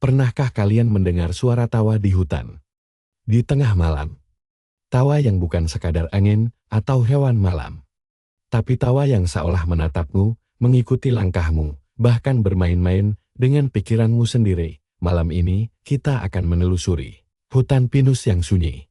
Pernahkah kalian mendengar suara tawa di hutan? Di tengah malam. Tawa yang bukan sekadar angin atau hewan malam. Tapi tawa yang seolah menatapmu, mengikuti langkahmu, bahkan bermain-main dengan pikiranmu sendiri. Malam ini, kita akan menelusuri hutan pinus yang sunyi.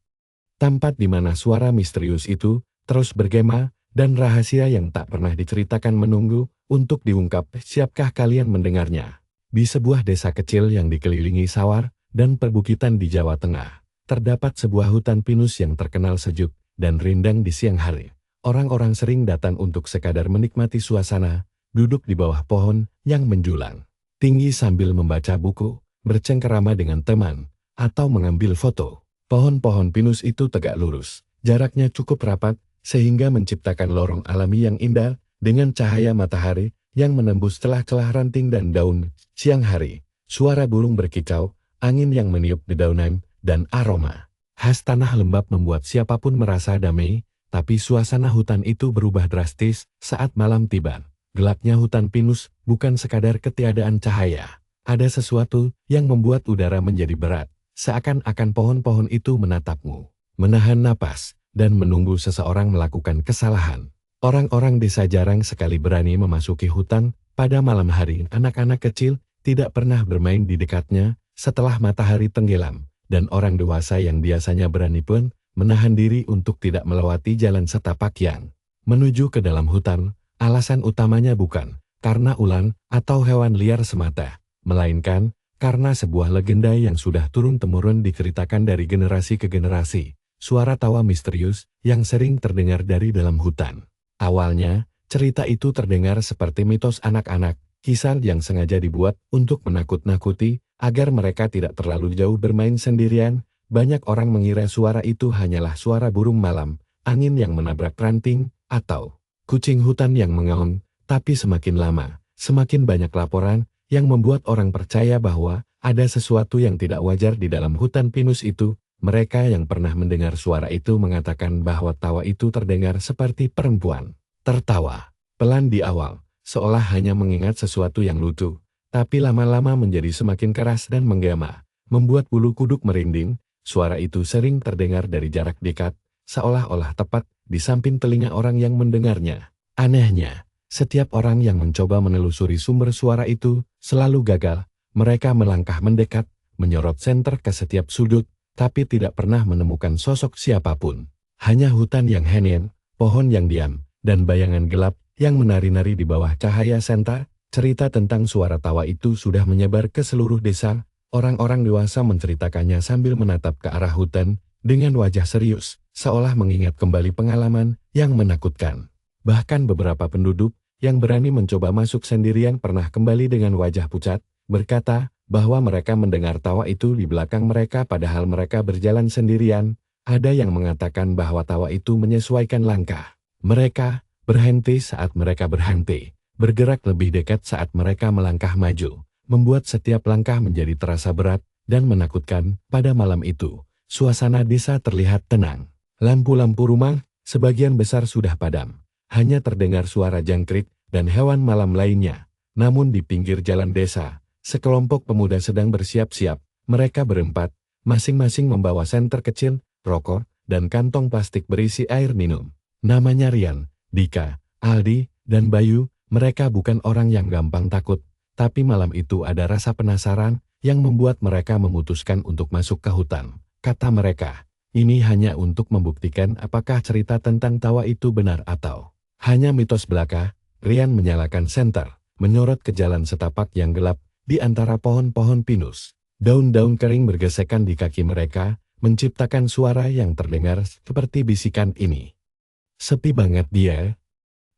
Tempat di mana suara misterius itu terus bergema dan rahasia yang tak pernah diceritakan menunggu untuk diungkap. Siapkah kalian mendengarnya? Di sebuah desa kecil yang dikelilingi sawah dan perbukitan di Jawa Tengah, terdapat sebuah hutan pinus yang terkenal sejuk dan rindang di siang hari. Orang-orang sering datang untuk sekadar menikmati suasana, duduk di bawah pohon yang menjulang tinggi sambil membaca buku, bercengkerama dengan teman, atau mengambil foto. Pohon-pohon pinus itu tegak lurus, jaraknya cukup rapat, sehingga menciptakan lorong alami yang indah, dengan cahaya matahari yang menembus celah-celah ranting dan daun. Siang hari, suara burung berkicau, angin yang meniup dedaunan, dan aroma khas tanah lembab membuat siapapun merasa damai. Tapi suasana hutan itu berubah drastis saat malam tiba. Gelapnya hutan pinus bukan sekadar ketiadaan cahaya. Ada sesuatu yang membuat udara menjadi berat. Seakan-akan pohon-pohon itu menatapmu, menahan napas, dan menunggu seseorang melakukan kesalahan. Orang-orang desa jarang sekali berani memasuki hutan pada malam hari. Anak-anak kecil tidak pernah bermain di dekatnya setelah matahari tenggelam. Dan orang dewasa yang biasanya berani pun menahan diri untuk tidak melewati jalan setapak yang menuju ke dalam hutan. Alasan utamanya bukan karena ular atau hewan liar semata, melainkan karena sebuah legenda yang sudah turun-temurun diceritakan dari generasi ke generasi. Suara tawa misterius yang sering terdengar dari dalam hutan. Awalnya, cerita itu terdengar seperti mitos anak-anak, kisah yang sengaja dibuat untuk menakut-nakuti agar mereka tidak terlalu jauh bermain sendirian. Banyak orang mengira suara itu hanyalah suara burung malam, angin yang menabrak ranting, atau kucing hutan yang mengaum. Tapi semakin lama, semakin banyak laporan yang membuat orang percaya bahwa ada sesuatu yang tidak wajar di dalam hutan pinus itu. Mereka yang pernah mendengar suara itu mengatakan bahwa tawa itu terdengar seperti perempuan tertawa pelan di awal, seolah hanya mengingat sesuatu yang lucu. Tapi lama-lama menjadi semakin keras dan menggema, membuat bulu kuduk merinding. Suara itu sering terdengar dari jarak dekat, seolah-olah tepat di samping telinga orang yang mendengarnya. Anehnya, setiap orang yang mencoba menelusuri sumber suara itu selalu gagal. Mereka melangkah mendekat, menyorot senter ke setiap sudut, tapi tidak pernah menemukan sosok siapapun. Hanya hutan yang hening, pohon yang diam, dan bayangan gelap yang menari-nari di bawah cahaya senter. Cerita tentang suara tawa itu sudah menyebar ke seluruh desa. Orang-orang dewasa menceritakannya sambil menatap ke arah hutan dengan wajah serius, seolah mengingat kembali pengalaman yang menakutkan. Bahkan beberapa penduduk yang berani mencoba masuk sendirian pernah kembali dengan wajah pucat, berkata bahwa mereka mendengar tawa itu di belakang mereka padahal mereka berjalan sendirian. Ada yang mengatakan bahwa tawa itu menyesuaikan langkah mereka, berhenti saat mereka berhenti, bergerak lebih dekat saat mereka melangkah maju, membuat setiap langkah menjadi terasa berat dan menakutkan. Pada malam itu, suasana desa terlihat tenang. Lampu-lampu rumah sebagian besar sudah padam. Hanya terdengar suara jangkrik dan hewan malam lainnya. Namun di pinggir jalan desa, sekelompok pemuda sedang bersiap-siap. Mereka berempat, masing-masing membawa senter kecil, rokok, dan kantong plastik berisi air minum. Namanya Rian, Dika, Aldi, dan Bayu. Mereka bukan orang yang gampang takut. Tapi malam itu ada rasa penasaran yang membuat mereka memutuskan untuk masuk ke hutan. Kata mereka, ini hanya untuk membuktikan apakah cerita tentang tawa itu benar atau hanya mitos belaka. Rian menyalakan senter, menyorot ke jalan setapak yang gelap di antara pohon-pohon pinus. Daun-daun kering bergesekan di kaki mereka, menciptakan suara yang terdengar seperti bisikan ini. Sepi banget dia,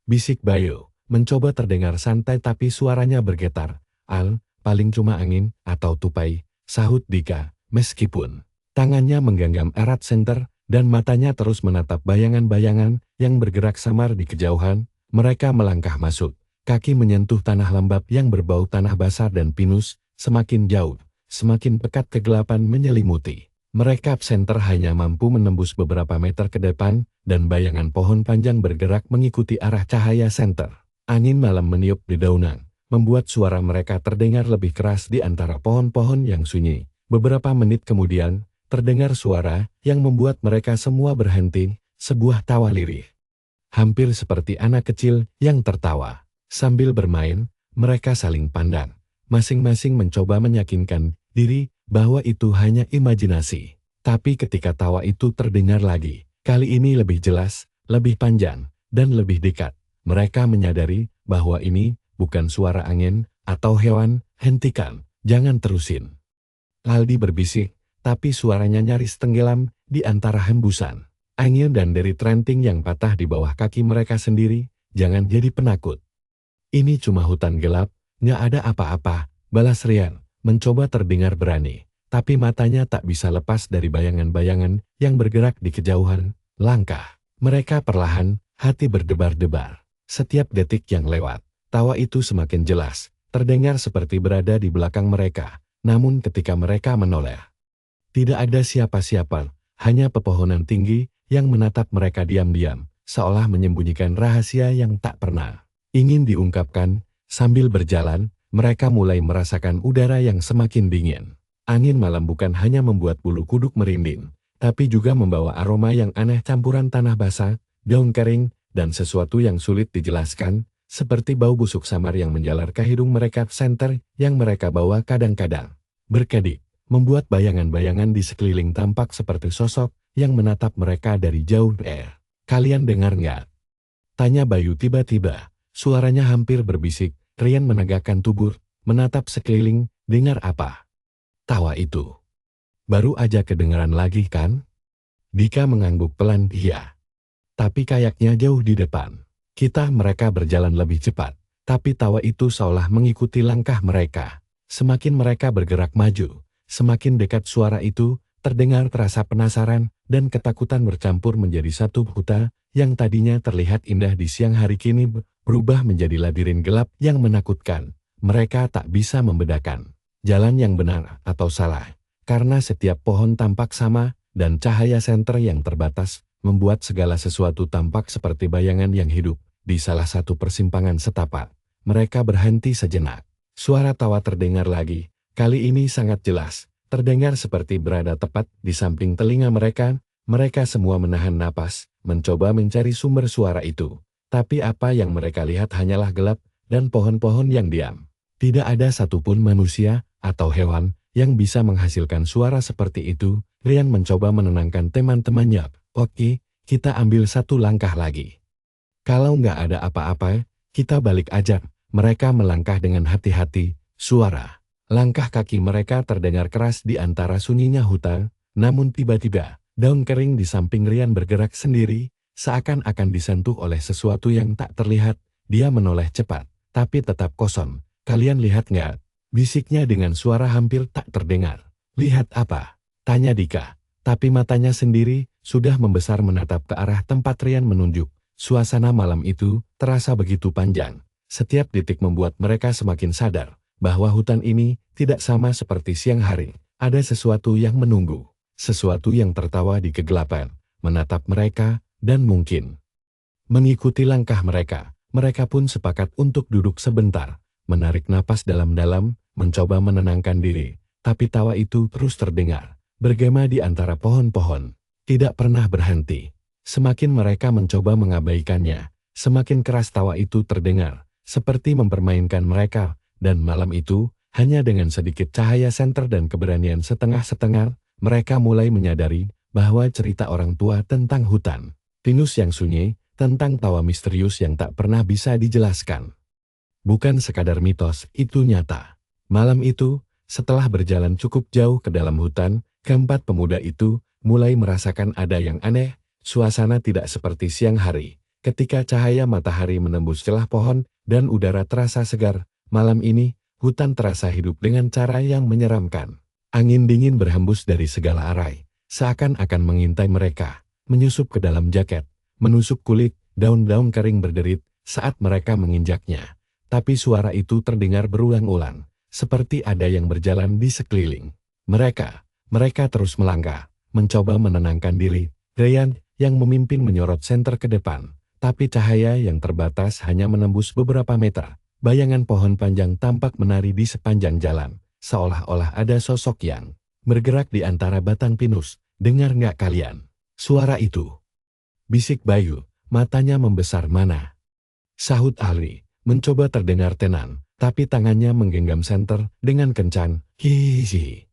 bisik Bayu. Mencoba terdengar santai tapi suaranya bergetar. Al, paling cuma angin atau tupai, sahut Dika, meskipun tangannya menggenggam erat senter dan matanya terus menatap bayangan-bayangan yang bergerak samar di kejauhan. Mereka melangkah masuk, kaki menyentuh tanah lembab yang berbau tanah basah dan pinus. Semakin jauh, semakin pekat kegelapan menyelimuti. Mereka senter hanya mampu menembus beberapa meter ke depan, dan bayangan pohon panjang bergerak mengikuti arah cahaya senter. Angin malam meniup dedaunan, membuat suara mereka terdengar lebih keras di antara pohon-pohon yang sunyi. Beberapa menit kemudian, terdengar suara yang membuat mereka semua berhenti, sebuah tawa lirih. Hampir seperti anak kecil yang tertawa. Sambil bermain, mereka saling pandang. Masing-masing mencoba meyakinkan diri bahwa itu hanya imajinasi. Tapi ketika tawa itu terdengar lagi, kali ini lebih jelas, lebih panjang, dan lebih dekat, mereka menyadari bahwa ini bukan suara angin atau hewan. Hentikan, jangan terusin. Aldi berbisik, tapi suaranya nyaris tenggelam di antara hembusan angin dan derit ranting yang patah di bawah kaki mereka sendiri. Jangan jadi penakut. Ini cuma hutan gelap, nggak ada apa-apa, balas Rian, mencoba terdengar berani. Tapi matanya tak bisa lepas dari bayangan-bayangan yang bergerak di kejauhan. Langkah mereka perlahan, hati berdebar-debar. Setiap detik yang lewat, tawa itu semakin jelas, terdengar seperti berada di belakang mereka. Namun ketika mereka menoleh, tidak ada siapa-siapa, hanya pepohonan tinggi yang menatap mereka diam-diam, seolah menyembunyikan rahasia yang tak pernah ingin diungkapkan. Sambil berjalan, mereka mulai merasakan udara yang semakin dingin. Angin malam bukan hanya membuat bulu kuduk merinding, tapi juga membawa aroma yang aneh campuran tanah basah, daun kering, dan sesuatu yang sulit dijelaskan, seperti bau busuk samar yang menjalar ke hidung mereka. Senter yang mereka bawa kadang-kadang berkedip, membuat bayangan-bayangan di sekeliling tampak seperti sosok yang menatap mereka dari jauh. Kalian dengar nggak? Tanya Bayu tiba-tiba, suaranya hampir berbisik. Rian menegakkan tubuh, menatap sekeliling. Dengar apa? Tawa itu baru aja kedengaran lagi kan? Dika mengangguk pelan. Iya. Tapi kayaknya jauh di depan. Mereka berjalan lebih cepat, tapi tawa itu seolah mengikuti langkah mereka. Semakin mereka bergerak maju, semakin dekat suara itu terdengar. Terasa penasaran dan ketakutan bercampur menjadi satu. Hutan yang tadinya terlihat indah di siang hari kini berubah menjadi labirin gelap yang menakutkan. Mereka tak bisa membedakan jalan yang benar atau salah, karena setiap pohon tampak sama, dan cahaya senter yang terbatas membuat segala sesuatu tampak seperti bayangan yang hidup. Di salah satu persimpangan setapak, mereka berhenti sejenak. Suara tawa terdengar lagi, kali ini sangat jelas, terdengar seperti berada tepat di samping telinga mereka. Mereka semua menahan napas, mencoba mencari sumber suara itu. Tapi apa yang mereka lihat hanyalah gelap dan pohon-pohon yang diam. Tidak ada satupun manusia atau hewan yang bisa menghasilkan suara seperti itu. Rian mencoba menenangkan teman-temannya. Oke, kita ambil satu langkah lagi. Kalau nggak ada apa-apa, kita balik aja. Mereka melangkah dengan hati-hati. Suara langkah kaki mereka terdengar keras di antara sunyinya hutan. Namun tiba-tiba, daun kering di samping Rian bergerak sendiri, seakan-akan disentuh oleh sesuatu yang tak terlihat. Dia menoleh cepat, tapi tetap kosong. Kalian lihat nggak? Bisiknya dengan suara hampir tak terdengar. Lihat apa? Tanya Dika. Tapi matanya sendiri sudah membesar menatap ke arah tempat Rian menunjuk. Suasana malam itu terasa begitu panjang. Setiap detik membuat mereka semakin sadar bahwa hutan ini tidak sama seperti siang hari. Ada sesuatu yang menunggu. Sesuatu yang tertawa di kegelapan, menatap mereka, dan mungkin mengikuti langkah mereka. Mereka pun sepakat untuk duduk sebentar, menarik napas dalam-dalam, mencoba menenangkan diri. Tapi tawa itu terus terdengar, bergema di antara pohon-pohon, tidak pernah berhenti. Semakin mereka mencoba mengabaikannya, semakin keras tawa itu terdengar, seperti mempermainkan mereka. Dan malam itu, hanya dengan sedikit cahaya senter dan keberanian setengah-setengah, mereka mulai menyadari bahwa cerita orang tua tentang hutan pinus yang sunyi, tentang tawa misterius yang tak pernah bisa dijelaskan, bukan sekadar mitos, itu nyata. Malam itu, setelah berjalan cukup jauh ke dalam hutan, keempat pemuda itu mulai merasakan ada yang aneh. Suasana tidak seperti siang hari, ketika cahaya matahari menembus celah pohon dan udara terasa segar. Malam ini, hutan terasa hidup dengan cara yang menyeramkan. Angin dingin berhembus dari segala arah, seakan-akan mengintai mereka, menyusup ke dalam jaket, menusuk kulit. Daun-daun kering berderit saat mereka menginjaknya. Tapi suara itu terdengar berulang-ulang, seperti ada yang berjalan di sekeliling. Mereka terus melangkah, mencoba menenangkan diri. Rian yang memimpin menyorot senter ke depan, tapi cahaya yang terbatas hanya menembus beberapa meter. Bayangan pohon panjang tampak menari di sepanjang jalan, seolah-olah ada sosok yang bergerak di antara batang pinus. Dengar nggak kalian? Suara itu. Bisik Bayu, matanya membesar. Mana? Sahut Aldi, mencoba terdengar tenang, tapi tangannya menggenggam senter dengan kencang. Hihihi.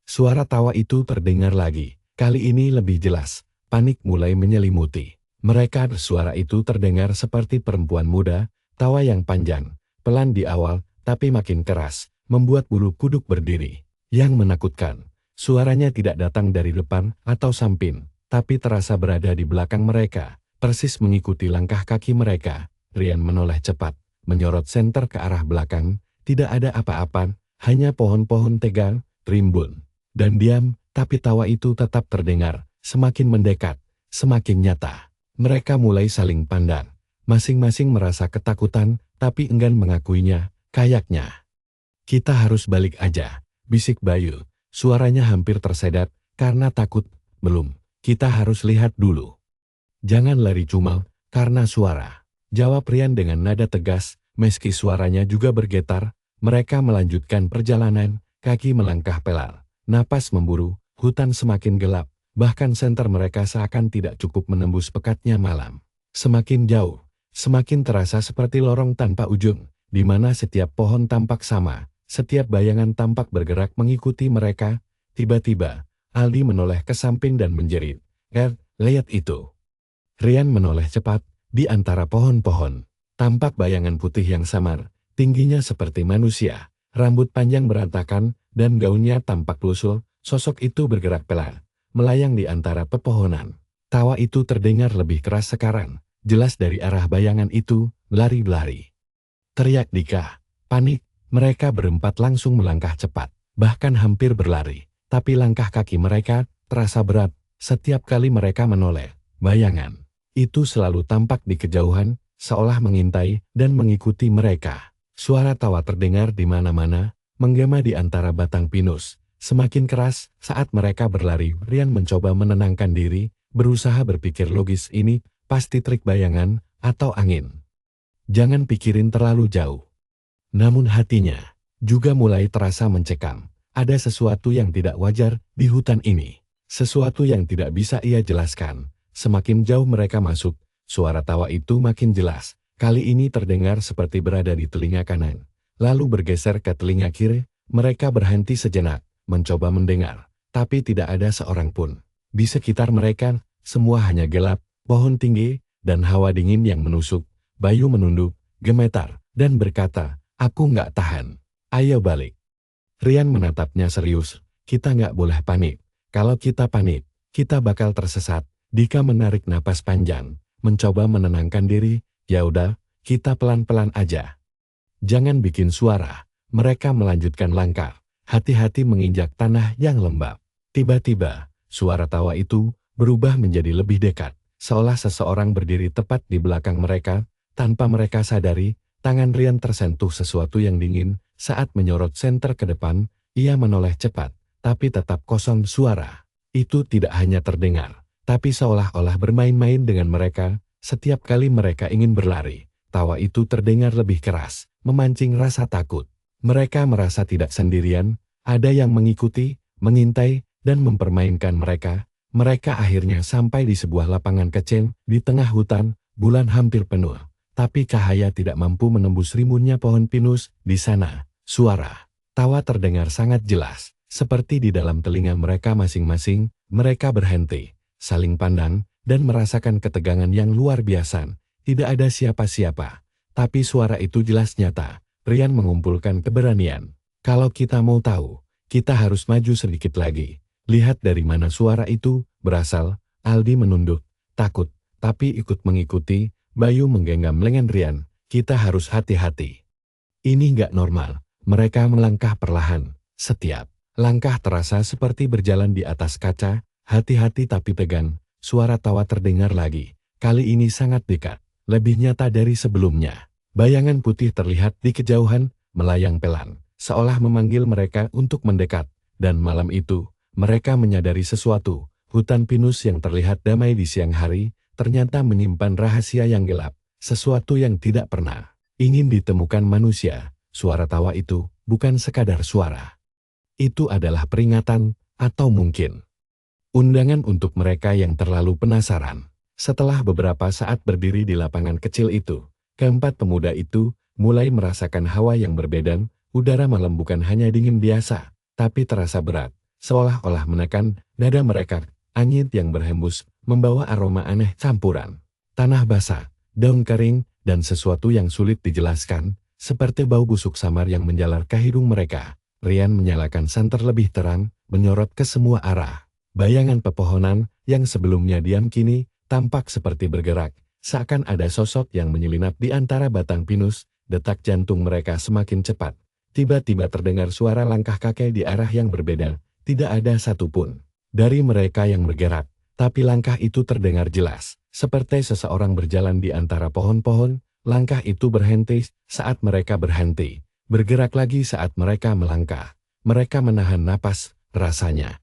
Suara tawa itu terdengar lagi, kali ini lebih jelas. Panik mulai menyelimuti mereka. Suara itu terdengar seperti perempuan muda, tawa yang panjang, pelan di awal, tapi makin keras, membuat bulu kuduk berdiri. Yang menakutkan, suaranya tidak datang dari depan atau samping, tapi terasa berada di belakang mereka, persis mengikuti langkah kaki mereka. Rian menoleh cepat, menyorot senter ke arah belakang. Tidak ada apa-apa, hanya pohon-pohon tegal, rimbun, dan diam, tapi tawa itu tetap terdengar, semakin mendekat, semakin nyata. Mereka mulai saling pandang, masing-masing merasa ketakutan, tapi enggan mengakuinya. Kayaknya kita harus balik aja, bisik Bayu. Suaranya hampir tersedat karena takut. Belum, kita harus lihat dulu. Jangan lari cuma karena suara, jawab Rian dengan nada tegas, meski suaranya juga bergetar. Mereka melanjutkan perjalanan, kaki melangkah pelan, napas memburu, hutan semakin gelap, bahkan senter mereka seakan tidak cukup menembus pekatnya malam. Semakin jauh, semakin terasa seperti lorong tanpa ujung, di mana setiap pohon tampak sama, setiap bayangan tampak bergerak mengikuti mereka. Tiba-tiba, Aldi menoleh ke samping dan menjerit, lihat itu. Rian menoleh cepat, di antara pohon-pohon, tampak bayangan putih yang samar, tingginya seperti manusia, rambut panjang berantakan, dan gaunnya tampak lusuh. Sosok itu bergerak pelan, melayang di antara pepohonan. Tawa itu terdengar lebih keras sekarang, jelas dari arah bayangan itu. Lari-lari, teriak Dika. Panik, mereka berempat langsung melangkah cepat, bahkan hampir berlari. Tapi langkah kaki mereka terasa berat. Setiap kali mereka menoleh, bayangan itu selalu tampak di kejauhan, seolah mengintai dan mengikuti mereka. Suara tawa terdengar di mana-mana, menggema di antara batang pinus. Semakin keras saat mereka berlari. Rian mencoba menenangkan diri, berusaha berpikir logis. Ini pasti trik bayangan atau angin. Jangan pikirin terlalu jauh. Namun hatinya juga mulai terasa mencekam. Ada sesuatu yang tidak wajar di hutan ini. Sesuatu yang tidak bisa ia jelaskan. Semakin jauh mereka masuk, suara tawa itu makin jelas. Kali ini terdengar seperti berada di telinga kanan. Lalu bergeser ke telinga kiri. Mereka berhenti sejenak, mencoba mendengar. Tapi tidak ada seorang pun. Di sekitar mereka, semua hanya gelap, pohon tinggi, dan hawa dingin yang menusuk. Bayu menunduk, gemetar, dan berkata, aku nggak tahan. Ayo balik. Rian menatapnya serius. Kita nggak boleh panik. Kalau kita panik, kita bakal tersesat. Dika menarik napas panjang, mencoba menenangkan diri. Ya udah, kita pelan-pelan aja. Jangan bikin suara. Mereka melanjutkan langkah, hati-hati menginjak tanah yang lembab. Tiba-tiba, suara tawa itu berubah menjadi lebih dekat, seolah seseorang berdiri tepat di belakang mereka. Tanpa mereka sadari, tangan Rian tersentuh sesuatu yang dingin. Saat menyorot senter ke depan, ia menoleh cepat, tapi tetap kosong. Suara itu tidak hanya terdengar, tapi seolah-olah bermain-main dengan mereka. Setiap kali mereka ingin berlari, tawa itu terdengar lebih keras, memancing rasa takut. Mereka merasa tidak sendirian, ada yang mengikuti, mengintai, dan mempermainkan mereka. Mereka akhirnya sampai di sebuah lapangan kecil, di tengah hutan. Bulan hampir penuh, tapi cahaya tidak mampu menembus rimbunnya pohon pinus. Di sana, suara tawa terdengar sangat jelas, seperti di dalam telinga mereka masing-masing. Mereka berhenti, saling pandang, dan merasakan ketegangan yang luar biasa. Tidak ada siapa-siapa, tapi suara itu jelas nyata. Rian mengumpulkan keberanian. Kalau kita mau tahu, kita harus maju sedikit lagi. Lihat dari mana suara itu berasal. Aldi menunduk, takut, tapi ikut mengikuti. Bayu menggenggam lengan Rian. Kita harus hati-hati. Ini nggak normal. Mereka melangkah perlahan. Setiap langkah terasa seperti berjalan di atas kaca. Hati-hati tapi tegang. Suara tawa terdengar lagi. Kali ini sangat dekat, lebih nyata dari sebelumnya. Bayangan putih terlihat di kejauhan, melayang pelan, seolah memanggil mereka untuk mendekat. Dan malam itu, mereka menyadari sesuatu. Hutan pinus yang terlihat damai di siang hari, ternyata menyimpan rahasia yang gelap, sesuatu yang tidak pernah ingin ditemukan manusia. Suara tawa itu bukan sekadar suara. Itu adalah peringatan, atau mungkin undangan untuk mereka yang terlalu penasaran. Setelah beberapa saat berdiri di lapangan kecil itu, keempat pemuda itu mulai merasakan hawa yang berbeda. Udara malam bukan hanya dingin biasa, tapi terasa berat, seolah-olah menekan dada mereka. Angin yang berhembus membawa aroma aneh campuran tanah basah, daun kering, dan sesuatu yang sulit dijelaskan, seperti bau busuk samar yang menjalar ke hidung mereka. Rian menyalakan santer lebih terang, menyorot ke semua arah. Bayangan pepohonan yang sebelumnya diam kini tampak seperti bergerak, seakan ada sosok yang menyelinap di antara batang pinus. Detak jantung mereka semakin cepat. Tiba-tiba terdengar suara langkah kakek di arah yang berbeda. Tidak ada satupun dari mereka yang bergerak, tapi langkah itu terdengar jelas, seperti seseorang berjalan di antara pohon-pohon. Langkah itu berhenti saat mereka berhenti, bergerak lagi saat mereka melangkah. Mereka menahan napas, rasanya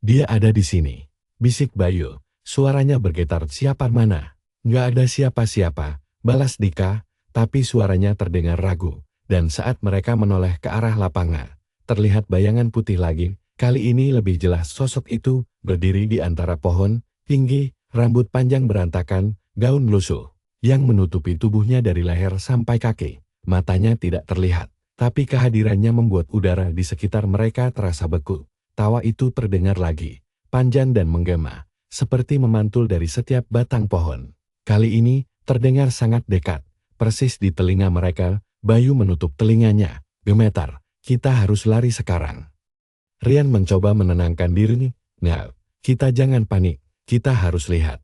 dia ada di sini. Bisik Bayu, suaranya bergetar. Siapa mana? Nggak ada siapa-siapa, balas Dika, tapi suaranya terdengar ragu. Dan saat mereka menoleh ke arah lapangan, terlihat bayangan putih lagi. Kali ini lebih jelas sosok itu berdiri di antara pohon, tinggi, rambut panjang berantakan, gaun lusuh yang menutupi tubuhnya dari leher sampai kaki. Matanya tidak terlihat, tapi kehadirannya membuat udara di sekitar mereka terasa beku. Tawa itu terdengar lagi, panjang dan menggema, seperti memantul dari setiap batang pohon. Kali ini terdengar sangat dekat, persis di telinga mereka. Bayu menutup telinganya, gemetar. Kita harus lari sekarang. Rian mencoba menenangkan diri. Nah, kita jangan panik, kita harus lihat.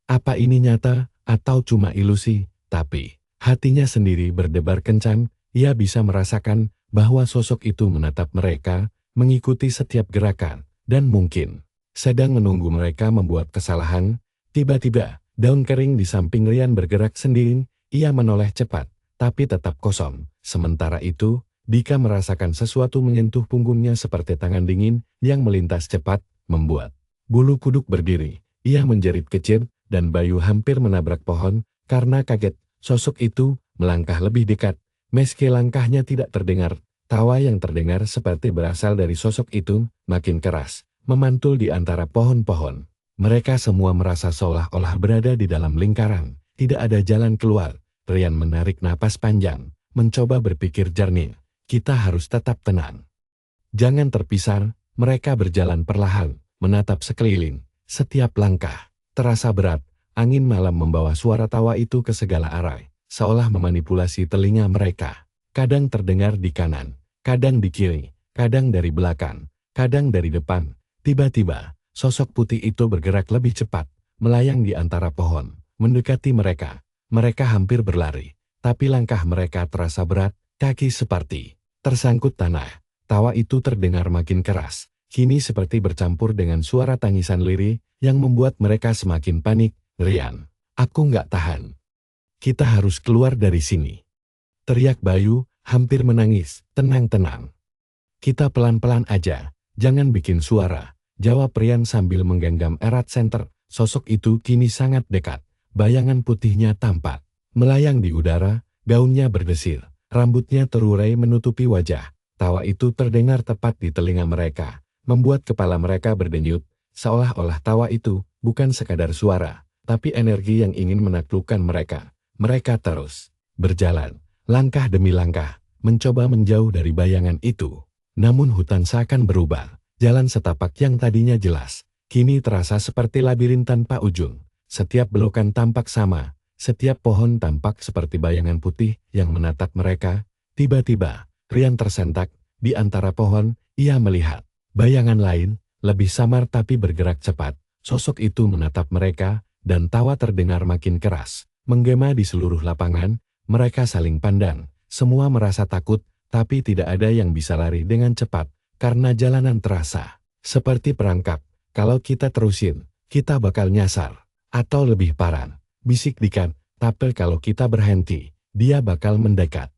Apa ini nyata, atau cuma ilusi? Tapi hatinya sendiri berdebar kencang. Ia bisa merasakan bahwa sosok itu menatap mereka, mengikuti setiap gerakan, dan mungkin sedang menunggu mereka membuat kesalahan. Tiba-tiba, daun kering di samping Rian bergerak sendiri. Ia menoleh cepat, tapi tetap kosong. Sementara itu, Dika merasakan sesuatu menyentuh punggungnya seperti tangan dingin yang melintas cepat, membuat bulu kuduk berdiri. Ia menjerit kecil, dan Bayu hampir menabrak pohon. Karena kaget, sosok itu melangkah lebih dekat. Meski langkahnya tidak terdengar, tawa yang terdengar seperti berasal dari sosok itu, makin keras, memantul di antara pohon-pohon. Mereka semua merasa seolah-olah berada di dalam lingkaran. Tidak ada jalan keluar. Rian menarik napas panjang, mencoba berpikir jernih. Kita harus tetap tenang. Jangan terpisah. Mereka berjalan perlahan, menatap sekeliling. Setiap langkah terasa berat. Angin malam membawa suara tawa itu ke segala arah, seolah memanipulasi telinga mereka. Kadang terdengar di kanan, kadang di kiri, kadang dari belakang, kadang dari depan. Tiba-tiba, sosok putih itu bergerak lebih cepat, melayang di antara pohon, mendekati mereka. Mereka hampir berlari, tapi langkah mereka terasa berat. Kaki seperti tersangkut tanah. Tawa itu terdengar makin keras, kini seperti bercampur dengan suara tangisan lirih yang membuat mereka semakin panik. Rian, aku nggak tahan. Kita harus keluar dari sini. Teriak Bayu, hampir menangis. Tenang-tenang. Kita pelan-pelan aja, jangan bikin suara, jawab Rian sambil menggenggam erat senter. Sosok itu kini sangat dekat. Bayangan putihnya tampak melayang di udara, gaunnya berdesir, rambutnya terurai menutupi wajah. Tawa itu terdengar tepat di telinga mereka, membuat kepala mereka berdenyut, seolah-olah tawa itu bukan sekadar suara, tapi energi yang ingin menaklukkan mereka. Mereka terus berjalan, langkah demi langkah, mencoba menjauh dari bayangan itu. Namun hutan seakan berubah, jalan setapak yang tadinya jelas, kini terasa seperti labirin tanpa ujung. Setiap belokan tampak sama, setiap pohon tampak seperti bayangan putih yang menatap mereka. Tiba-tiba, Rian tersentak. Di antara pohon, ia melihat bayangan lain, lebih samar tapi bergerak cepat. Sosok itu menatap mereka, dan tawa terdengar makin keras, menggema di seluruh lapangan. Mereka saling pandang, semua merasa takut, tapi tidak ada yang bisa lari dengan cepat, karena jalanan terasa seperti perangkap. Kalau kita terusin, kita bakal nyasar. Atau lebih parah, bisik Dika, tapi kalau kita berhenti, dia bakal mendekat.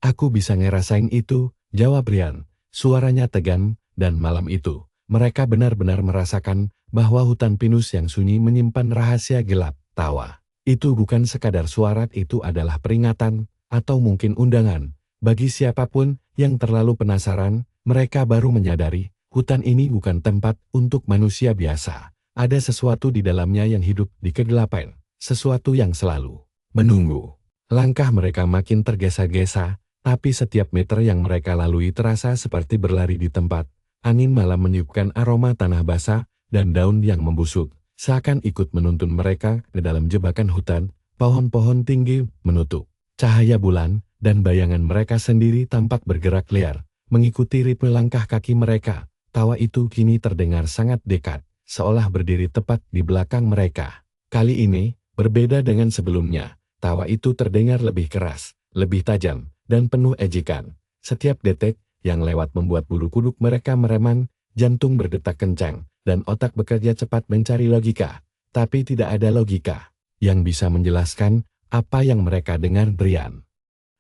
Aku bisa ngerasain itu, jawab Rian. Suaranya tegang, dan malam itu, mereka benar-benar merasakan bahwa hutan pinus yang sunyi menyimpan rahasia gelap. Tawa itu bukan sekadar suara, itu adalah peringatan. atau mungkin undangan. Bagi siapapun yang terlalu penasaran, mereka baru menyadari, hutan ini bukan tempat untuk manusia biasa. Ada sesuatu di dalamnya yang hidup di kegelapan, sesuatu yang selalu menunggu. Langkah mereka makin tergesa-gesa, tapi setiap meter yang mereka lalui terasa seperti berlari di tempat. Angin malam meniupkan aroma tanah basah dan daun yang membusuk, seakan ikut menuntun mereka ke dalam jebakan hutan. Pohon-pohon tinggi menutup cahaya bulan, dan bayangan mereka sendiri tampak bergerak liar, mengikuti ritme langkah kaki mereka. Tawa itu kini terdengar sangat dekat, seolah berdiri tepat di belakang mereka. Kali ini, berbeda dengan sebelumnya, tawa itu terdengar lebih keras, lebih tajam, dan penuh ejekan. Setiap detik yang lewat membuat bulu kuduk mereka meremang, jantung berdetak kencang, dan otak bekerja cepat mencari logika. Tapi tidak ada logika yang bisa menjelaskan apa yang mereka dengar. Rian,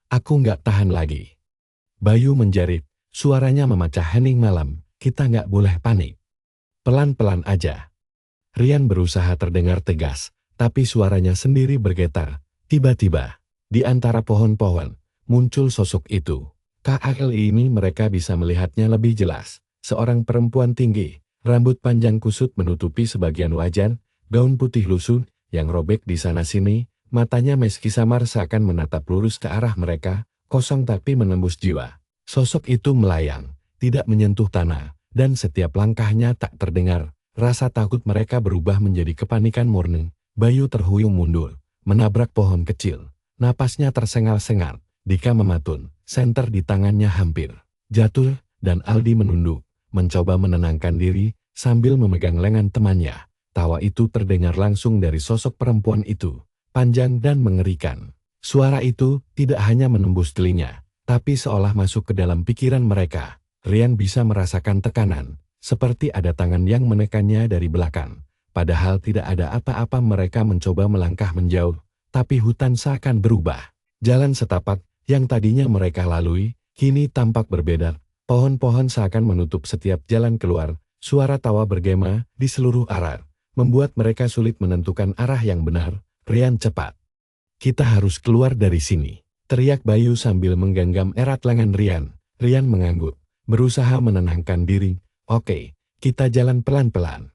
aku nggak tahan lagi. Bayu menjerit, suaranya memecah hening malam. Kita nggak boleh panik. Pelan-pelan aja. Rian berusaha terdengar tegas, tapi suaranya sendiri bergetar. Tiba-tiba, di antara pohon-pohon, muncul sosok itu. Kali ini mereka bisa melihatnya lebih jelas. Seorang perempuan tinggi, rambut panjang kusut menutupi sebagian wajah, gaun putih lusuh yang robek di sana-sini, matanya meski samar seakan menatap lurus ke arah mereka, kosong tapi menembus jiwa. Sosok itu melayang, tidak menyentuh tanah, dan setiap langkahnya tak terdengar. Rasa takut mereka berubah menjadi kepanikan murni. Bayu terhuyung mundur, menabrak pohon kecil. Napasnya tersengal-sengal. Dika mematun, senter di tangannya hampir jatuh, dan Aldi menunduk, mencoba menenangkan diri sambil memegang lengan temannya. Tawa itu terdengar langsung dari sosok perempuan itu, panjang dan mengerikan. Suara itu tidak hanya menembus telinga, tapi seolah masuk ke dalam pikiran mereka. Rian bisa merasakan tekanan, seperti ada tangan yang menekannya dari belakang. Padahal tidak ada apa-apa. Mereka mencoba melangkah menjauh, tapi hutan seakan berubah. Jalan setapak yang tadinya mereka lalui, kini tampak berbeda. Pohon-pohon seakan menutup setiap jalan keluar. Suara tawa bergema di seluruh arah, membuat mereka sulit menentukan arah yang benar. Rian, cepat. Kita harus keluar dari sini, teriak Bayu sambil menggenggam erat lengan Rian. Rian mengangguk, berusaha menenangkan diri. Oke, kita jalan pelan-pelan.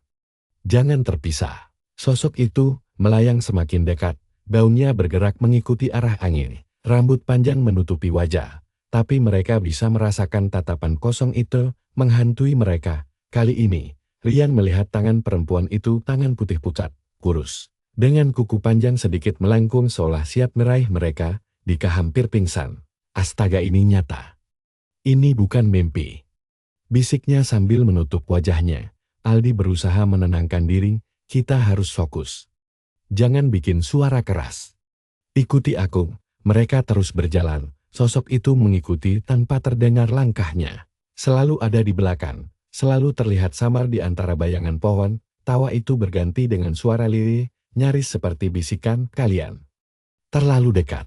Jangan terpisah. Sosok itu melayang semakin dekat. Daunnya bergerak mengikuti arah angin. Rambut panjang menutupi wajah. Tapi mereka bisa merasakan tatapan kosong itu menghantui mereka. Kali ini, Rian melihat tangan perempuan itu, tangan putih pucat, kurus, dengan kuku panjang sedikit melengkung seolah siap meraih mereka. Dika hampir pingsan. Astaga, ini nyata. Ini bukan mimpi, bisiknya sambil menutup wajahnya. Aldi berusaha menenangkan diri. Kita harus fokus. Jangan bikin suara keras. Ikuti aku. Mereka terus berjalan. Sosok itu mengikuti tanpa terdengar langkahnya. Selalu ada di belakang. Selalu terlihat samar di antara bayangan pohon. Tawa itu berganti dengan suara lirih, nyaris seperti bisikan, kalian terlalu dekat.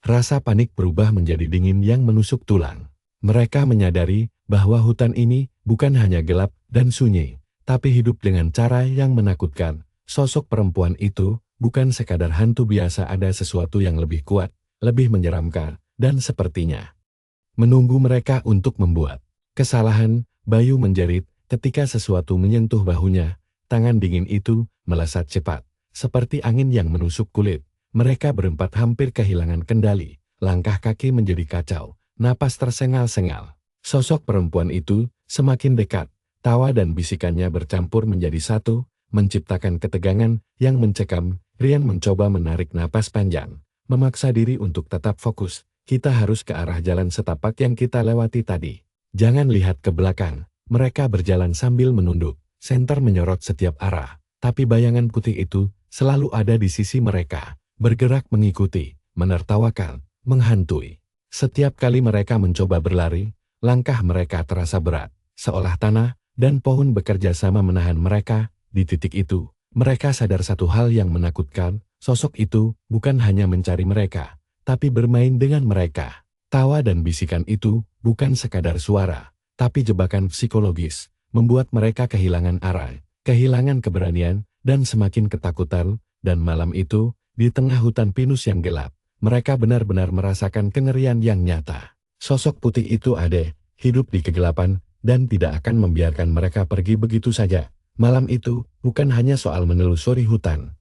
Rasa panik berubah menjadi dingin yang menusuk tulang. Mereka menyadari bahwa hutan ini bukan hanya gelap dan sunyi, tapi hidup dengan cara yang menakutkan. Sosok perempuan itu bukan sekadar hantu biasa, ada sesuatu yang lebih kuat, lebih menyeramkan, dan sepertinya menunggu mereka untuk membuat kesalahan. Bayu menjerit ketika sesuatu menyentuh bahunya. Tangan dingin itu melesat cepat, seperti angin yang menusuk kulit. Mereka berempat hampir kehilangan kendali. Langkah kaki menjadi kacau, napas tersengal-sengal. Sosok perempuan itu semakin dekat. Tawa dan bisikannya bercampur menjadi satu, menciptakan ketegangan yang mencekam. Rian mencoba menarik napas panjang, memaksa diri untuk tetap fokus. Kita harus ke arah jalan setapak yang kita lewati tadi. Jangan lihat ke belakang. Mereka berjalan sambil menunduk, senter menyorot setiap arah. Tapi bayangan putih itu selalu ada di sisi mereka, bergerak mengikuti, menertawakan, menghantui. Setiap kali mereka mencoba berlari, langkah mereka terasa berat, seolah tanah dan pohon bekerja sama menahan mereka. Di titik itu, mereka sadar satu hal yang menakutkan. Sosok itu bukan hanya mencari mereka, tapi bermain dengan mereka. Tawa dan bisikan itu bukan sekadar suara, tapi jebakan psikologis, membuat mereka kehilangan arah, kehilangan keberanian, dan semakin ketakutan. Dan malam itu, di tengah hutan pinus yang gelap, mereka benar-benar merasakan kengerian yang nyata. Sosok putih itu ada, hidup di kegelapan, dan tidak akan membiarkan mereka pergi begitu saja. Malam itu bukan hanya soal menelusuri hutan,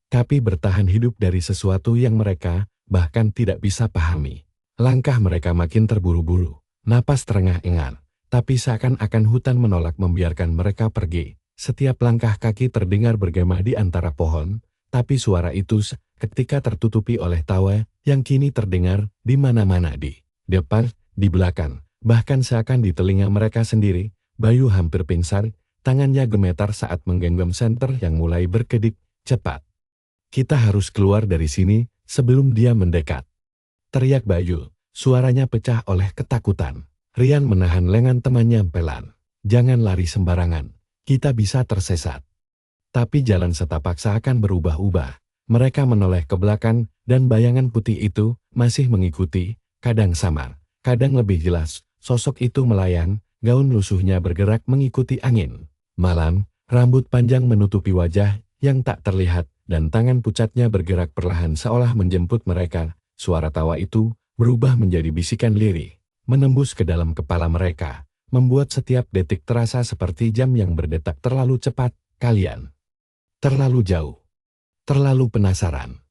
tapi bertahan hidup dari sesuatu yang mereka bahkan tidak bisa pahami. Langkah mereka makin terburu-buru, napas terengah-engah, tapi seakan-akan hutan menolak membiarkan mereka pergi. Setiap langkah kaki terdengar bergema di antara pohon, tapi suara itu ketika tertutupi oleh tawa yang kini terdengar di mana-mana di depan, di belakang, bahkan seakan di telinga mereka sendiri. Bayu hampir pingsan, tangannya gemetar saat menggenggam senter yang mulai berkedip cepat. Kita harus keluar dari sini sebelum dia mendekat, teriak Bayu. Suaranya pecah oleh ketakutan. Rian menahan lengan temannya pelan. Jangan lari sembarangan, kita bisa tersesat. Tapi jalan setapak seakan berubah-ubah. Mereka menoleh ke belakang, dan bayangan putih itu masih mengikuti, kadang samar, kadang lebih jelas. Sosok itu melayang, gaun lusuhnya bergerak mengikuti angin. Malam, rambut panjang menutupi wajah yang tak terlihat, dan tangan pucatnya bergerak perlahan seolah menjemput mereka. Suara tawa itu berubah menjadi bisikan lirih, menembus ke dalam kepala mereka, membuat setiap detik terasa seperti jam yang berdetak terlalu cepat. Kalian terlalu jauh, terlalu penasaran.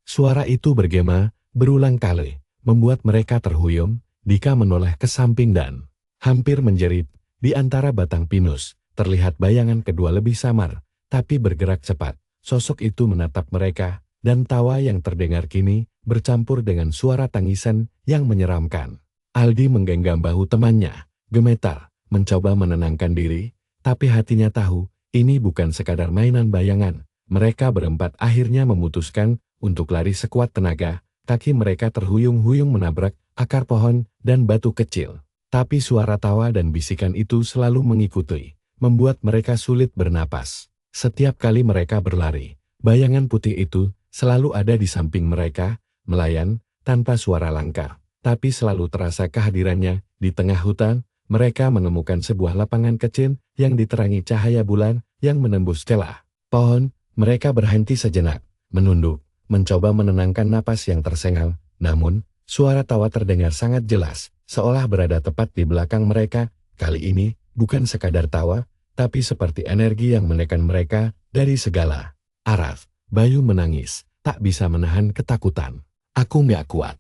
Suara itu bergema, berulang kali, membuat mereka terhuyung. Dika menoleh ke samping dan hampir menjerit. Di antara batang pinus, terlihat bayangan kedua lebih samar, tapi bergerak cepat. Sosok itu menatap mereka, dan tawa yang terdengar kini bercampur dengan suara tangisan yang menyeramkan. Aldi menggenggam bahu temannya, gemetar, mencoba menenangkan diri, tapi hatinya tahu, ini bukan sekadar mainan bayangan. Mereka berempat akhirnya memutuskan untuk lari sekuat tenaga. Kaki mereka terhuyung-huyung menabrak akar pohon dan batu kecil. Tapi suara tawa dan bisikan itu selalu mengikuti, membuat mereka sulit bernapas. Setiap kali mereka berlari, bayangan putih itu selalu ada di samping mereka, melayan, tanpa suara langkah. Tapi selalu terasa kehadirannya. Di tengah hutan, mereka menemukan sebuah lapangan kecil yang diterangi cahaya bulan yang menembus celah pohon. Mereka berhenti sejenak, menunduk, mencoba menenangkan napas yang tersengal. Namun, suara tawa terdengar sangat jelas, seolah berada tepat di belakang mereka. Kali ini, bukan sekadar tawa, tapi seperti energi yang menekan mereka dari segala arah. Bayu menangis, tak bisa menahan ketakutan. Aku nggak kuat.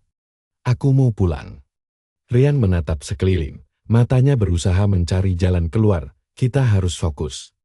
Aku mau pulang. Rian menatap sekeliling, matanya berusaha mencari jalan keluar. Kita harus fokus.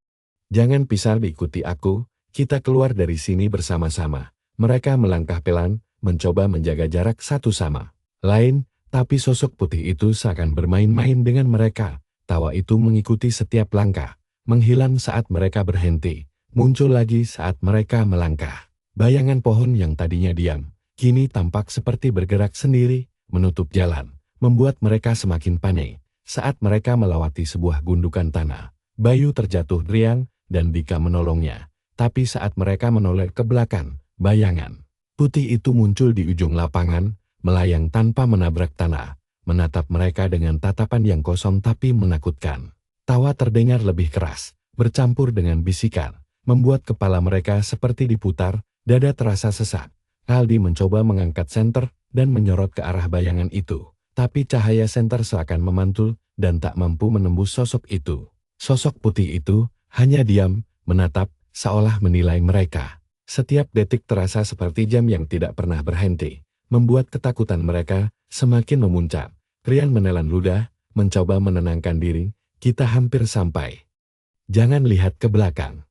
Jangan pisah, diikuti aku, kita keluar dari sini bersama-sama. Mereka melangkah pelan, mencoba menjaga jarak satu sama lain, tapi sosok putih itu seakan bermain-main dengan mereka. Tawa itu mengikuti setiap langkah, menghilang saat mereka berhenti, muncul lagi saat mereka melangkah. Bayangan pohon yang tadinya diam, kini tampak seperti bergerak sendiri, menutup jalan, membuat mereka semakin panik. Saat mereka melewati sebuah gundukan tanah, Bayu terjatuh riang, dan Dika menolongnya. Tapi saat mereka menoleh ke belakang, bayangan putih itu muncul di ujung lapangan, melayang tanpa menabrak tanah, menatap mereka dengan tatapan yang kosong tapi menakutkan. Tawa terdengar lebih keras, bercampur dengan bisikan, membuat kepala mereka seperti diputar, dada terasa sesak. Aldi mencoba mengangkat senter dan menyorot ke arah bayangan itu, tapi cahaya senter seakan memantul dan tak mampu menembus sosok itu. Sosok putih itu hanya diam, menatap, seolah menilai mereka. Setiap detik terasa seperti jam yang tidak pernah berhenti, membuat ketakutan mereka semakin memuncak. Rian menelan ludah, mencoba menenangkan diri. Kita hampir sampai. Jangan lihat ke belakang.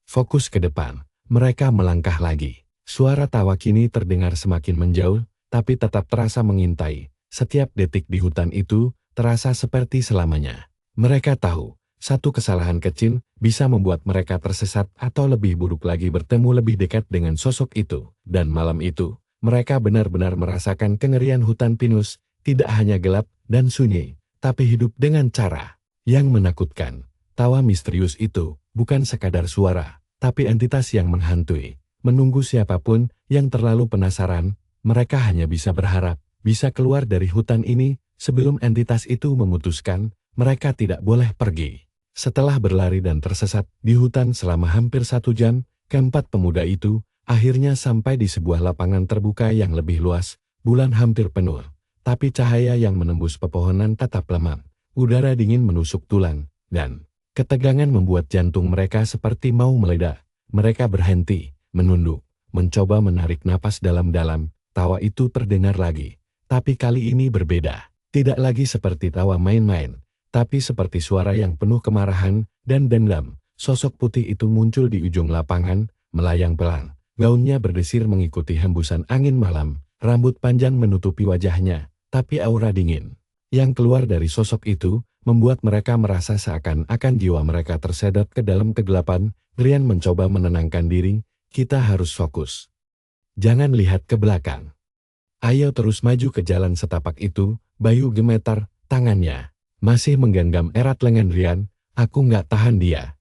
Fokus ke depan. Mereka melangkah lagi. Suara tawa kini terdengar semakin menjauh, tapi tetap terasa mengintai. Setiap detik di hutan itu terasa seperti selamanya. Mereka tahu, satu kesalahan kecil bisa membuat mereka tersesat atau lebih buruk lagi bertemu lebih dekat dengan sosok itu. Dan malam itu, mereka benar-benar merasakan kengerian hutan pinus, tidak hanya gelap dan sunyi, tapi hidup dengan cara yang menakutkan. Tawa misterius itu bukan sekadar suara, tapi entitas yang menghantui. Menunggu siapapun yang terlalu penasaran, mereka hanya bisa berharap bisa keluar dari hutan ini sebelum entitas itu memutuskan mereka tidak boleh pergi. Setelah berlari dan tersesat di hutan selama hampir 1 jam, keempat pemuda itu Akhirnya sampai di sebuah lapangan terbuka yang lebih luas, bulan hampir penuh. Tapi cahaya yang menembus pepohonan tetap lemah. Udara dingin menusuk tulang, dan ketegangan membuat jantung mereka seperti mau meledak. Mereka berhenti, menunduk, mencoba menarik napas dalam-dalam. Tawa itu terdengar lagi. Tapi kali ini berbeda. Tidak lagi seperti tawa main-main, tapi seperti suara yang penuh kemarahan dan dendam. Sosok putih itu muncul di ujung lapangan, melayang pelan. Gaunnya berdesir mengikuti hembusan angin malam. Rambut panjang menutupi wajahnya, tapi aura dingin yang keluar dari sosok itu membuat mereka merasa seakan-akan jiwa mereka tersedot ke dalam kegelapan. Rian mencoba menenangkan diri, kita harus fokus. Jangan lihat ke belakang. Ayo terus maju ke jalan setapak itu. Bayu gemetar, tangannya masih menggenggam erat lengan Rian. Aku nggak tahan dia.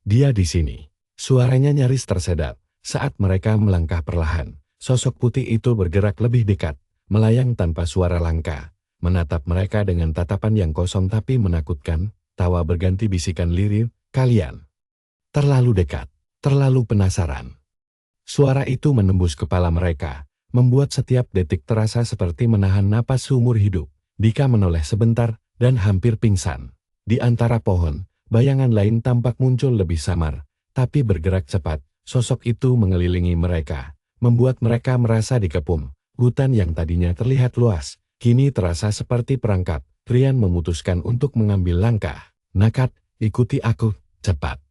Dia di sini. Suaranya nyaris tersedat. Saat mereka melangkah perlahan, sosok putih itu bergerak lebih dekat, melayang tanpa suara langka. Menatap mereka dengan tatapan yang kosong tapi menakutkan. Tawa berganti bisikan lirih, kalian terlalu dekat, terlalu penasaran. Suara itu menembus kepala mereka, membuat setiap detik terasa seperti menahan napas seumur hidup. Dika menoleh sebentar, dan hampir pingsan. Di antara pohon, bayangan lain tampak muncul lebih samar, tapi bergerak cepat. Sosok itu mengelilingi mereka, membuat mereka merasa dikepung. Hutan yang tadinya terlihat luas, kini terasa seperti perangkap. Rian memutuskan untuk mengambil langkah. Nakat, ikuti aku, cepat.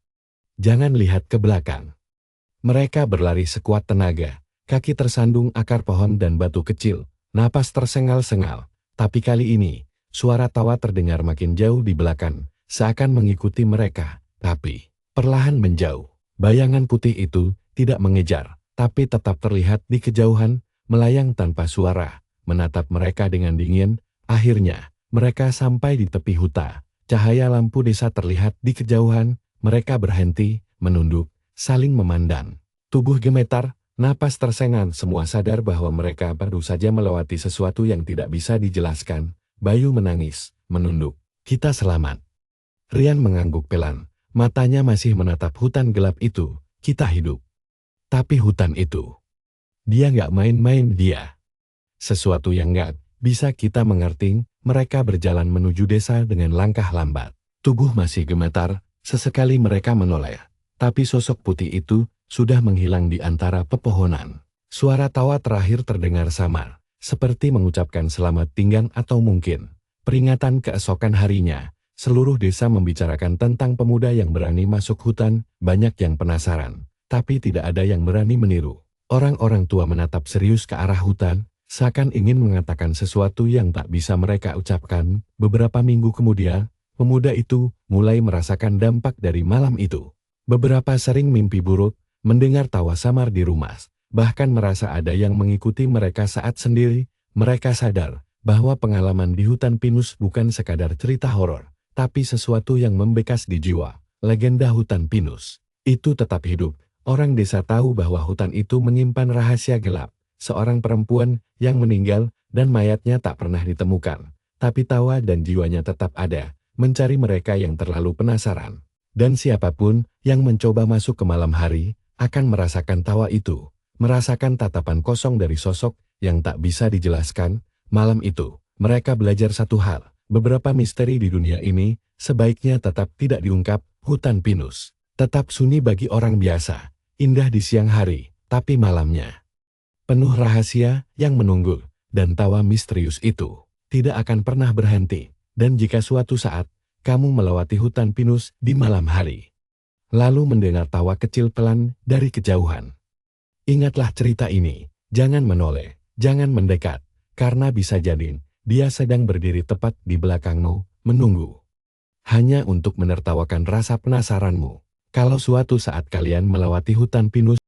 Jangan lihat ke belakang. Mereka berlari sekuat tenaga. Kaki tersandung akar pohon dan batu kecil. Napas tersengal-sengal. Tapi kali ini, suara tawa terdengar makin jauh di belakang, seakan mengikuti mereka. Tapi, perlahan menjauh. Bayangan putih itu tidak mengejar, tapi tetap terlihat di kejauhan, melayang tanpa suara, menatap mereka dengan dingin. Akhirnya, mereka sampai di tepi hutan. Cahaya lampu desa terlihat di kejauhan. Mereka berhenti, menunduk, saling memandang. Tubuh gemetar, napas tersengal, semua sadar bahwa mereka baru saja melewati sesuatu yang tidak bisa dijelaskan. Bayu menangis, menunduk. Kita selamat. Rian mengangguk pelan, matanya masih menatap hutan gelap itu. Kita hidup. Tapi hutan itu, dia nggak main-main dia. Sesuatu yang nggak bisa kita mengerti. Mereka berjalan menuju desa dengan langkah lambat. Tubuh masih gemetar. Sesekali mereka menoleh, tapi sosok putih itu sudah menghilang di antara pepohonan. Suara tawa terakhir terdengar samar, seperti mengucapkan selamat tinggal atau mungkin peringatan keesokan harinya. Seluruh desa membicarakan tentang pemuda yang berani masuk hutan. Banyak yang penasaran, tapi tidak ada yang berani meniru. Orang-orang tua menatap serius ke arah hutan, seakan ingin mengatakan sesuatu yang tak bisa mereka ucapkan. Beberapa minggu kemudian, pemuda itu mulai merasakan dampak dari malam itu. Beberapa sering mimpi buruk, mendengar tawa samar di rumah, bahkan merasa ada yang mengikuti mereka saat sendiri. Mereka sadar bahwa pengalaman di hutan pinus bukan sekadar cerita horor, tapi sesuatu yang membekas di jiwa. Legenda hutan pinus itu tetap hidup. Orang desa tahu bahwa hutan itu menyimpan rahasia gelap. Seorang perempuan yang meninggal dan mayatnya tak pernah ditemukan, tapi tawa dan jiwanya tetap ada. Mencari mereka yang terlalu penasaran. Dan siapapun yang mencoba masuk ke malam hari, akan merasakan tawa itu. Merasakan tatapan kosong dari sosok yang tak bisa dijelaskan. Malam itu, mereka belajar satu hal. Beberapa misteri di dunia ini, sebaiknya tetap tidak diungkap. Hutan pinus tetap sunyi bagi orang biasa. Indah di siang hari, tapi malamnya penuh rahasia yang menunggu. Dan tawa misterius itu tidak akan pernah berhenti. Dan jika suatu saat, kamu melewati hutan pinus di malam hari, lalu mendengar tawa kecil pelan dari kejauhan, ingatlah cerita ini. Jangan menoleh, jangan mendekat, karena bisa jadi, dia sedang berdiri tepat di belakangmu, menunggu. Hanya untuk menertawakan rasa penasaranmu. Kalau suatu saat kalian melewati hutan pinus,